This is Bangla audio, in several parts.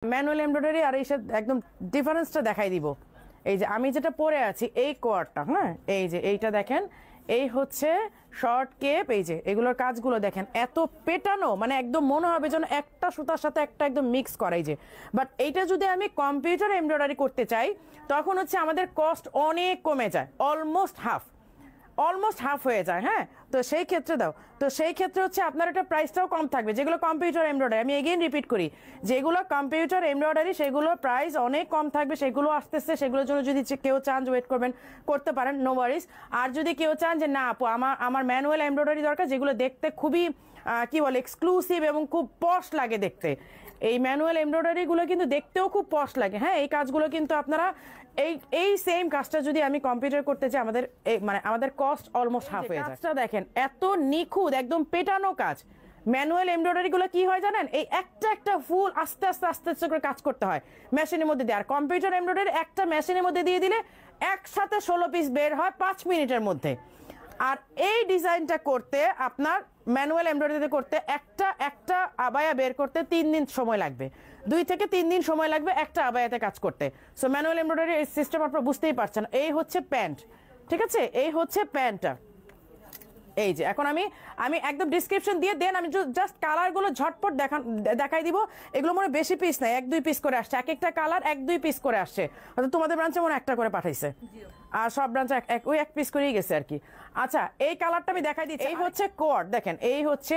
ম্যানুয়াল এমব্রয়ডারি আর এই সাথে একদম ডিফারেন্সটা দেখাই দিব। এই যে আমি যেটা পরে আছি এই কোয়ারটা, হ্যাঁ এই যে এইটা দেখেন, এই হচ্ছে শর্ট কেপ, এই যে এগুলোর কাজগুলো দেখেন এত পেটানো, মানে একদম মনে হবে যেন একটা সুতার সাথে একটা একদম মিক্স করা। এই যে বাট এইটা যদি আমি কম্পিউটার এমব্রয়ডারি করতে চাই তখন হচ্ছে আমাদের কস্ট অনেক কমে যায়, অলমোস্ট হাফ হয়ে যায়। হ্যাঁ, তো সেই ক্ষেত্রে হচ্ছে আপনার একটা প্রাইসটাও কম থাকবে। যেগুলো কম্পিউটার এমব্রয়ডারি, আমি এগেইন রিপিট করি, যেগুলো কম্পিউটার এমব্রয়ডারি সেগুলোর প্রাইস অনেক কম থাকবে। সেগুলো আসতেছে, সেগুলোর জন্য যদি কেউ চান ওয়েট করবেন, করতে পারেন, নো ওয়ারিস। আর যদি কেউ চান যে না আপু আমার ম্যানুয়াল এমব্রয়ডারি দরকার, যেগুলো দেখতে খুবই কি বলে এক্সক্লুসিভ এবং খুব পশ লাগে দেখতে, এই ম্যানুয়াল এমব্রয়ডারিগুলো কিন্তু দেখতেও খুব পশ লাগে। হ্যাঁ, এই কাজগুলো কিন্তু আপনারা এই সেম কাজটা যদি আমি কম্পিউটার করতে চাই আমাদের কস্ট অলমোস্ট হাফ হয়ে যায়। কাজটা দেখেন এত নিখুঁত, একদম পেটানো কাজ। ম্যানুয়াল এমব্রয়ডারি গুলো কি হয় জানেন, এই একটা ফুল আস্তে আস্তে করে কাজ করতে হয় মেশিনের মধ্যে দিয়ে। আর কম্পিউটার এমব্রয়ডারি একটা মেশিনের মধ্যে দিয়ে দিলে একসাথে 16 পিস বের হয় 5 মিনিটের মধ্যে। আর এই ডিজাইনটা করতে আপনার ম্যানুয়াল এমব্রয়ডারি করতে একটা আবায়া বের করতে 3 দিন সময় লাগবে, 2 থেকে 3 দিন সময় লাগবে একটা আবায়াতে কাজ করতে। সো ম্যানুয়াল এমব্রয়ডারি এই সিস্টেম আপনারা বুঝতেই পারছেন। এই হচ্ছে প্যান্ট, ঠিক আছে, এই হচ্ছে প্যান্টটা। এই যে এখন আমি একদম ডিসক্রিপশন দিয়ে দেন, আমি জাস্ট কালারগুলো ঝটপট দেখাই দিব। এগুলো মনে বেশি পিস নাই, 1-2 পিস করে আসছে, এক একটা কালার 1-2 পিস করে আসছে। হয়তো তোমাদের ব্রাঞ্চে মনে একটা করে পাঠাইছে, আর সব ব্রাঞ্চে ওই 1 পিস করেই গেছে আর কি। আচ্ছা, এই কালারটা আমি দেখাই দিচ্ছি। এই হচ্ছে কোট, দেখেন এই হচ্ছে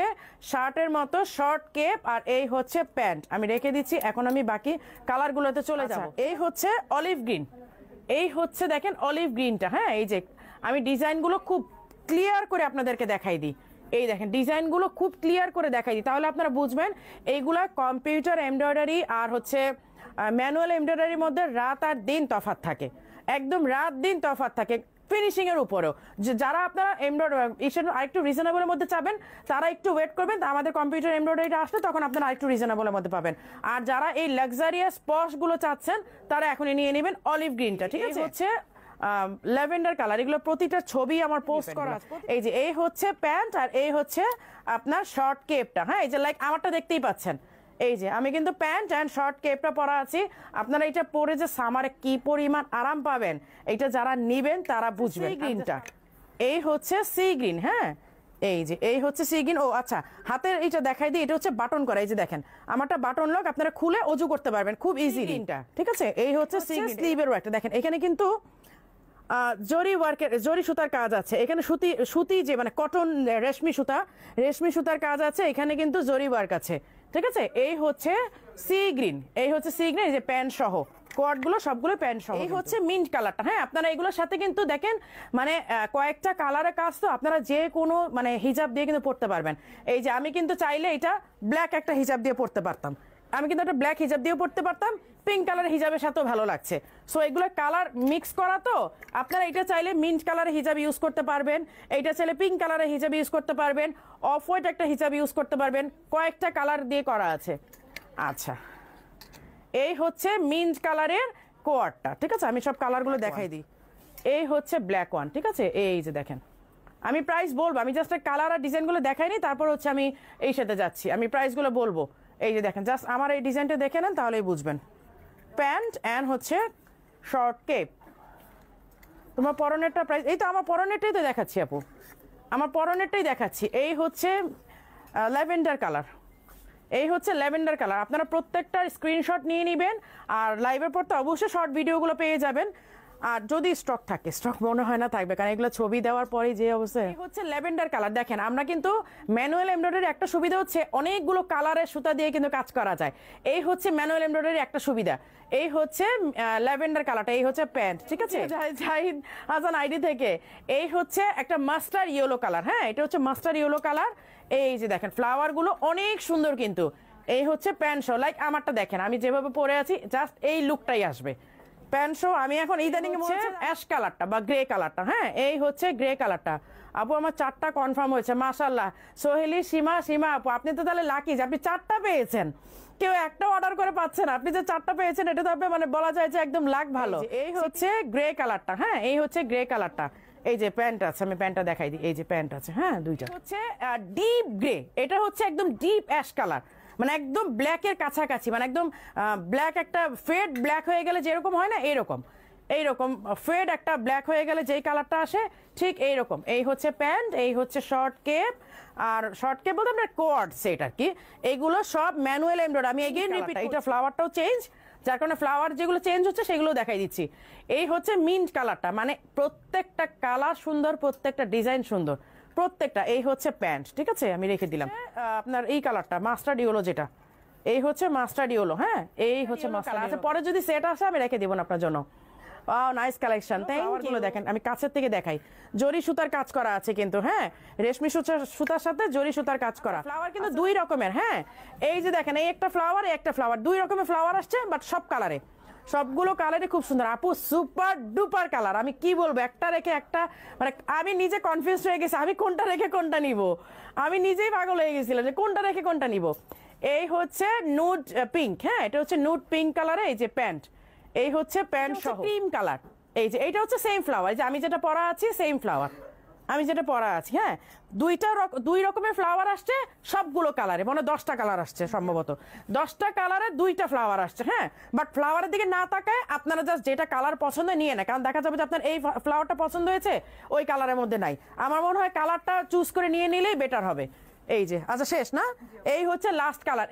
শার্টের মতো শর্ট কেপ, আর এই হচ্ছে প্যান্ট। আমি রেখে দিচ্ছি, এখন আমি বাকি কালারগুলোতে চলে যাব। এই হচ্ছে অলিভ গ্রিন, এই হচ্ছে দেখেন অলিভ গ্রিনটা। হ্যাঁ, এই যে আমি ডিজাইনগুলো খুব ক্লিয়ার করে আপনাদেরকে দেখাই দিই। এই দেখেন ডিজাইনগুলো খুব ক্লিয়ার করে দেখাই দিই, তাহলে আপনারা বুঝবেন এইগুলা কম্পিউটার এমব্রয়ডারি আর হচ্ছে ম্যানুয়াল এমব্রয়ডারির মধ্যে রাত আর দিন তফাৎ থাকে, একদম রাত দিন তফাৎ থাকে ফিনিশিং এর উপরেও। যারা আপনারা আরেকটু রিজনেবলের মধ্যে চাবেন তারা একটু ওয়েট করবেন, আমাদের কম্পিউটার এমব্রয়ডারিটা আসলে তখন আপনারা আরেকটু রিজনেবলের মধ্যে পাবেন। আর যারা এই লাক্সারিয়াস পশ গুলো চাচ্ছেন তারা এখনই নিয়ে নেবেন অলিভ গ্রিনটা, ঠিক আছে। হচ্ছে ল্যাভেন্ডার কালার, এগুলো প্রতিটা ছবি আমার পোস্ট করা আছে। এই যে এই হচ্ছে প্যান্ট, আর এই হচ্ছে আপনার শর্ট কেপটা। হ্যাঁ, এই যে লাইক আমারটা দেখতেই পাচ্ছেন, এই যে আমি কিন্তু প্যান্ট অ্যান্ড শর্ট কেপটা পরা আছি। আপনারা এটা পরে যে সামারে কি পরিমাণ আরাম পাবেন, এটা যারা নিবেন তারা বুঝবেন। গ্রিনটা, এই হচ্ছে সি গ্রিন। হ্যাঁ, এই যে এই হচ্ছে সি গ্রিন। ও আচ্ছা, হাতের এইটা দেখাই দিই, এটা হচ্ছে বাটন করা। এই যে দেখেন আমারটা বাটন লক, আপনারা খুলে অজু করতে পারবেন খুব ইজি। গ্রিনটা, ঠিক আছে। এই হচ্ছে সি গ্রিন। স্লিভের ওয়ার্কটা দেখেন, এখানে কিন্তু জরি সুতার কাজ আছে এখানে, সুতি যে মানে কটন রেশমি সুতার কাজ আছে এখানে, কিন্তু জরি ওয়ার্ক আছে, ঠিক আছে। এই হচ্ছে সি গ্রিন, এই হচ্ছে সি গ্রিন, এই যে প্যান্ট সহ কোয়ার্ডগুলো সবগুলো প্যান্ট সহ। এই হচ্ছে মিন্ট কালারটা। হ্যাঁ, আপনারা এগুলোর সাথে কিন্তু দেখেন মানে কয়েকটা কালারের কাজ, তো আপনারা যে কোনো মানে হিজাব দিয়ে কিন্তু পড়তে পারবেন। এই যে আমি কিন্তু চাইলে এটা ব্ল্যাক একটা হিজাব দিয়ে পড়তে পারতাম, আমি কিন্তু একটা ব্ল্যাক হিজাব দিয়েও পড়তে পারতাম, পিঙ্ক কালার হিজাবের সাথেও ভালো লাগছে। সো এগুলো কালার মিক্স করা, তো আপনারা এটা চাইলে মিন্ট কালারের হিজাব ইউজ করতে পারবেন, এইটা চাইলে পিঙ্ক কালারের হিজাব ইউজ করতে পারবেন, অফ হোয়াইট একটা হিজাব ইউজ করতে পারবেন, কয়েকটা কালার দিয়ে করা আছে। আচ্ছা, এই হচ্ছে মিন্ট কালারের কোয়ারটা, ঠিক আছে। আমি সব কালারগুলো দেখাই দিই। এই হচ্ছে ব্ল্যাক ওয়ান, ঠিক আছে। এই যে দেখেন, আমি প্রাইস বলবো, আমি জাস্ট কালার আর ডিজাইনগুলো দেখাইনি, তারপর হচ্ছে আমি এই সাথে যাচ্ছি, আমি প্রাইসগুলো বলবো। এই যে দেখেন, জাস্ট আমার এই ডিজাইনটা দেখে নেন তাহলেই বুঝবেন। প্যান্ট অ্যান্ড হচ্ছে শর্ট কেপ। তোমার পরনেরটা প্রাইস, এই তো আমার পরনেরটাই তো দেখাচ্ছি আপু, আমার পরনেরটাই দেখাচ্ছি। এই হচ্ছে ল্যাভেন্ডার কালার, এই হচ্ছে ল্যাভেন্ডার কালার। আপনারা প্রত্যেকটা স্ক্রিনশট নিয়ে নেবেন, আর লাইভের পর তো অবশ্যই শর্ট ভিডিওগুলো পেয়ে যাবেন। আর যদি স্টক থাকে, স্টক মনে হয় না থাকবে, কারণ এগুলো ছবি দেওয়ার পরে যে অবস্থা। এই হচ্ছে ল্যাভেন্ডার কালার। দেখেন আমরা কিন্তু ম্যানুয়াল এমব্রয়ডারি একটা সুবিধা হচ্ছে অনেকগুলো কালারের সুতা দিয়ে কিন্তু কাজ করা যায়। এই হচ্ছে ম্যানুয়াল এমব্রয়ডারি একটা সুবিধা। এই হচ্ছে ল্যাভেন্ডার কালারটা, এই হচ্ছে প্যান্ট, ঠিক আছে, জাহিদ হাসান আইডি থেকে। এই হচ্ছে একটা মাস্টার ইয়েলো কালার। হ্যাঁ, এটা হচ্ছে মাস্টার ইয়েলো কালার। এই যে দেখেন ফ্লাওয়ার গুলো অনেক সুন্দর কিন্তু। এই হচ্ছে প্যান্ট শো, লাইক আমারটা দেখেন আমি যেভাবে পরে আছি, জাস্ট এই লুকটাই আসবে প্যান্ট শো। আমি এখন ইদানিং অ্যাশ কালারটা বা গ্রে কালারটা। হ্যাঁ, এই হচ্ছে গ্রে কালারটা। আপু আমার 4টা কনফার্ম হয়েছে, মাশাআল্লাহ। সোহেলি, সীমা আপু, আপনি তো তাহলে লাকি যে আপনি 4টা পেয়েছেন, কেউ একটা অর্ডার করে পাচ্ছেন। আপনি যে 4টা পেয়েছেন এটা তো আপনি মানে বলা যায় যে একদম লাক ভালো। এই হচ্ছে গ্রে কালারটা। হ্যাঁ, এই হচ্ছে গ্রে কালারটা। এই যে প্যান্ট আছে, আমি প্যান্টটা দেখাই দিই। এই যে প্যান্ট আছে, হ্যাঁ 2টা। হচ্ছে ডিপ গ্রে, এটা হচ্ছে একদম ডিপ অ্যাশ কালার। মানে একদম ব্ল্যাকের কাছাকাছি, মানে একদম ব্ল্যাক, একটা ফেড ব্ল্যাক হয়ে গেলে যেরকম হয় না, এইরকম এইরকম ফেড একটা ব্ল্যাক হয়ে গেলে যেই কালারটা আসে ঠিক এইরকম। এই হচ্ছে প্যান্ট, এই হচ্ছে শর্ট কেপ। আর শর্ট কেপ বলতে আপনার কোয়ার্ড সেট আর কি, এইগুলো সব ম্যানুয়াল এমব্রয়ডারি। আমি এগেইন রিপিট, এটা ফ্লাওয়ারটাও চেঞ্জ, যার কারণে ফ্লাওয়ার যেগুলো চেঞ্জ হচ্ছে সেগুলো দেখাই দিচ্ছি। এই হচ্ছে মিন্ট কালারটা, মানে প্রত্যেকটা কালার সুন্দর, প্রত্যেকটা ডিজাইন সুন্দর, প্রত্যেকটা। এই হচ্ছে প্যান্ট, ঠিক আছে, আমি রেখে দিলাম। আপনার এই কালারটা মাস্টার্ড ইয়েলো, যেটা এই হচ্ছে মাস্টার্ড ইয়েলো, হ্যাঁ এই হচ্ছে মাস্টার্ড। আচ্ছা, পরে যদি সেট আসে আমি রেখে দিব আপনার জন্য। Nice collection, thank you. দেখেন আমি কাছের থেকে দেখাই, জরি সুতার কাজ করা আছে কিন্তু, হ্যাঁ রেশমি সুতার সাথে জরি সুতার কাজ করা। ফ্লাওয়ার কিন্তু দুই রকমের, হ্যাঁ এই যে দেখেন, এই একটা ফ্লাওয়ার, এই একটা ফ্লাওয়ার, দুই রকমের ফ্লাওয়ার আসছে, বাট সব কালারে, সবগুলো কালারে খুব সুন্দর। আপু সুপার ডুপার কালার, আমি কি বলবো, একটা রেখে একটা, মানে আমি নিজে কনফিউজ হয়ে গেছি, আমি কোনটা রেখে কোনটা নিব, আমি নিজেই পাগল হয়ে গেছিলাম যে কোনটা রেখে কোনটা নিব। এই হচ্ছে নুড পিঙ্ক, হ্যাঁ এটা হচ্ছে নুড পিঙ্ক কালারে, এই যে প্যান্ট, এই হচ্ছে প্যান্ট সহ ক্রিম কালার। এই যে এইটা হচ্ছে সেম ফ্লাওয়ার, যে আমি যেটা পরা আছি সেম ফ্লাওয়ার, আমি যেটা পরা আছি, হ্যাঁ দুই রকমের ফ্লাওয়ার আসছে, সবগুলো কালারে, মানে 10টা কালার আসছে সম্ভবত, 10টা কালারে 2টা ফ্লাওয়ার আসছে, হ্যাঁ। বাট ফ্লাওয়ারের দিকে না তাকায় আপনারা জাস্ট যেটা কালার পছন্দ নিয়ে নেয়, কারণ দেখা যাবে যে আপনার এই ফ্লাওয়ারটা পছন্দ হয়েছে, ওই কালারের মধ্যে নাই। আমার মনে হয় কালারটা চুজ করে নিয়ে নিলেই বেটার হবে। এই যে আচ্ছা শেষ না, এই হচ্ছে লাস্ট কালার।